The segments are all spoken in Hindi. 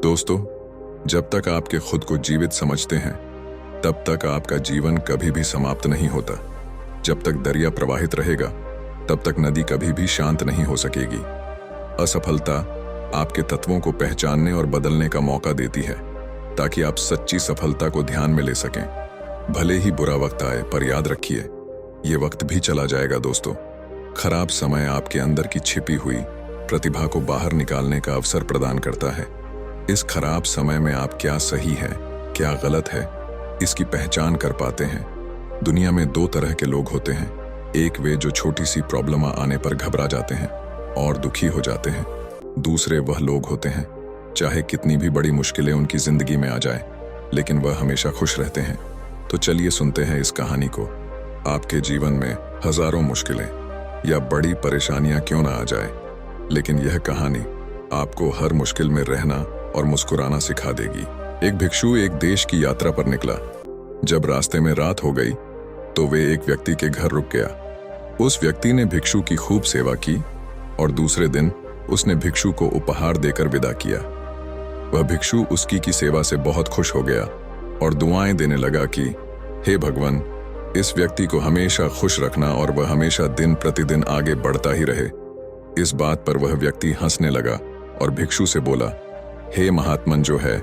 दोस्तों, जब तक आपके खुद को जीवित समझते हैं तब तक आपका जीवन कभी भी समाप्त नहीं होता। जब तक दरिया प्रवाहित रहेगा तब तक नदी कभी भी शांत नहीं हो सकेगी। असफलता आपके तत्वों को पहचानने और बदलने का मौका देती है ताकि आप सच्ची सफलता को ध्यान में ले सकें। भले ही बुरा वक्त आए, पर याद रखिए ये वक्त भी चला जाएगा। दोस्तों, खराब समय आपके अंदर की छिपी हुई प्रतिभा को बाहर निकालने का अवसर प्रदान करता है। इस खराब समय में आप क्या सही है, क्या गलत है, इसकी पहचान कर पाते हैं। दुनिया में दो तरह के लोग होते हैं। एक वे जो छोटी सी प्रॉब्लम आने पर घबरा जाते हैं और दुखी हो जाते हैं। दूसरे वह लोग होते हैं चाहे कितनी भी बड़ी मुश्किलें उनकी जिंदगी में आ जाए लेकिन वह हमेशा खुश रहते हैं। तो चलिए सुनते हैं इस कहानी को। आपके जीवन में हजारों मुश्किलें या बड़ी परेशानियां क्यों ना आ जाए, लेकिन यह कहानी आपको हर मुश्किल में रहना और मुस्कुराना सिखा देगी। एक भिक्षु एक देश की यात्रा पर निकला। जब रास्ते में रात हो गई तो वे एक व्यक्ति के घर रुक गया। उस व्यक्ति ने भिक्षु की खूब सेवा की और दूसरे दिन उसने भिक्षु को उपहार देकर विदा किया। वह भिक्षु उसकी की सेवा से बहुत खुश हो गया और दुआएं देने लगा कि हे भगवान, इस व्यक्ति को हमेशा खुश रखना और वह हमेशा दिन प्रतिदिन आगे बढ़ता ही रहे। इस बात पर वह व्यक्ति हंसने लगा और भिक्षु से बोला, हे महात्मन जो है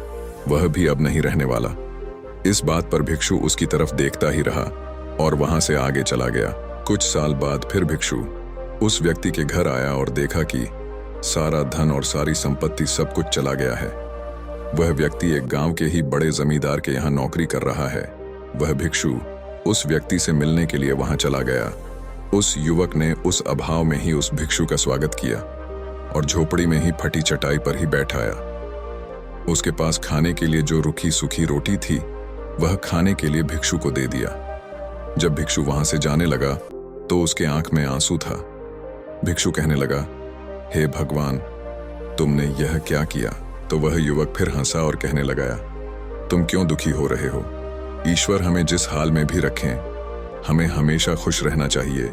वह भी अब नहीं रहने वाला। इस बात पर भिक्षु उसकी तरफ देखता ही रहा और वहां से आगे चला गया। कुछ साल बाद फिर भिक्षु उस व्यक्ति के घर आया और देखा कि सारा धन और सारी संपत्ति सब कुछ चला गया है। वह व्यक्ति एक गांव के ही बड़े जमींदार के यहाँ नौकरी कर रहा है। वह भिक्षु उस व्यक्ति से मिलने के लिए वहां चला गया। उस युवक ने उस अभाव में ही उस भिक्षु का स्वागत किया और झोपड़ी में ही फटी चटाई पर ही बैठाया। उसके पास खाने के लिए जो रूखी सूखी रोटी थी वह खाने के लिए भिक्षु को दे दिया। जब भिक्षु वहां से जाने लगा तो उसके आंख में आंसू था। भिक्षु कहने लगा, हे भगवान, तुमने यह क्या किया? तो वह युवक फिर हंसा और कहने लगा, तुम क्यों दुखी हो रहे हो? ईश्वर हमें जिस हाल में भी रखें हमें हमेशा खुश रहना चाहिए,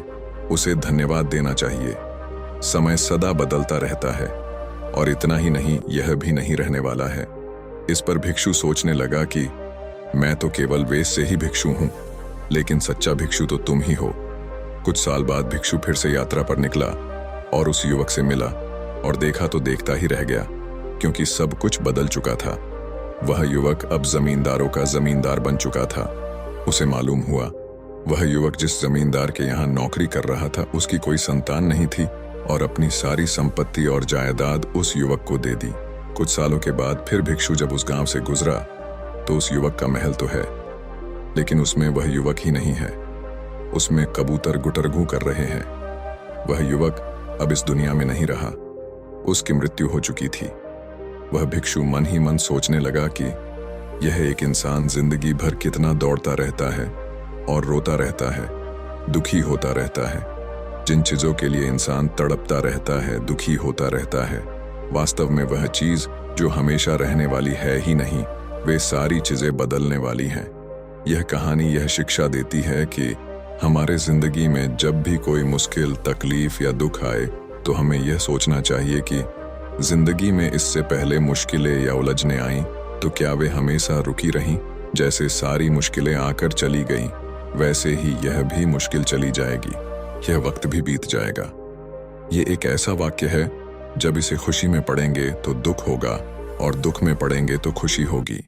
उसे धन्यवाद देना चाहिए। समय सदा बदलता रहता है और इतना ही नहीं, यह भी नहीं रहने वाला है। इस पर भिक्षु सोचने लगा कि मैं तो केवल वेश से ही भिक्षु हूं, लेकिन सच्चा भिक्षु तो तुम ही हो। कुछ साल बाद भिक्षु फिर से यात्रा पर निकला और उस युवक से मिला और देखा तो देखता ही रह गया, क्योंकि सब कुछ बदल चुका था। वह युवक अब जमींदारों का जमींदार बन चुका था। उसे मालूम हुआ वह युवक जिस जमींदार के यहाँ नौकरी कर रहा था उसकी कोई संतान नहीं थी और अपनी सारी संपत्ति और जायदाद उस युवक को दे दी। कुछ सालों के बाद फिर भिक्षु जब उस गांव से गुजरा तो उस युवक का महल तो है, लेकिन उसमें वह युवक ही नहीं है। उसमें कबूतर गुटरगू कर रहे हैं। वह युवक अब इस दुनिया में नहीं रहा, उसकी मृत्यु हो चुकी थी। वह भिक्षु मन ही मन सोचने लगा कि यह एक इंसान जिंदगी भर कितना दौड़ता रहता है और रोता रहता है, दुखी होता रहता है। जिन चीजों के लिए इंसान तड़पता रहता है, दुखी होता रहता है, वास्तव में वह चीज जो हमेशा रहने वाली है ही नहीं, वे सारी चीजें बदलने वाली हैं। यह कहानी यह शिक्षा देती है कि हमारे जिंदगी में जब भी कोई मुश्किल, तकलीफ या दुख आए तो हमें यह सोचना चाहिए कि जिंदगी में इससे पहले मुश्किलें या उलझने आईं तो क्या वे हमेशा रुकी रहीं? जैसे सारी मुश्किलें आकर चली गईं, वैसे ही यह भी मुश्किल चली जाएगी। यह वक्त भी बीत जाएगा। ये एक ऐसा वाक्य है, जब इसे खुशी में पढ़ेंगे तो दुख होगा और दुख में पढ़ेंगे तो खुशी होगी।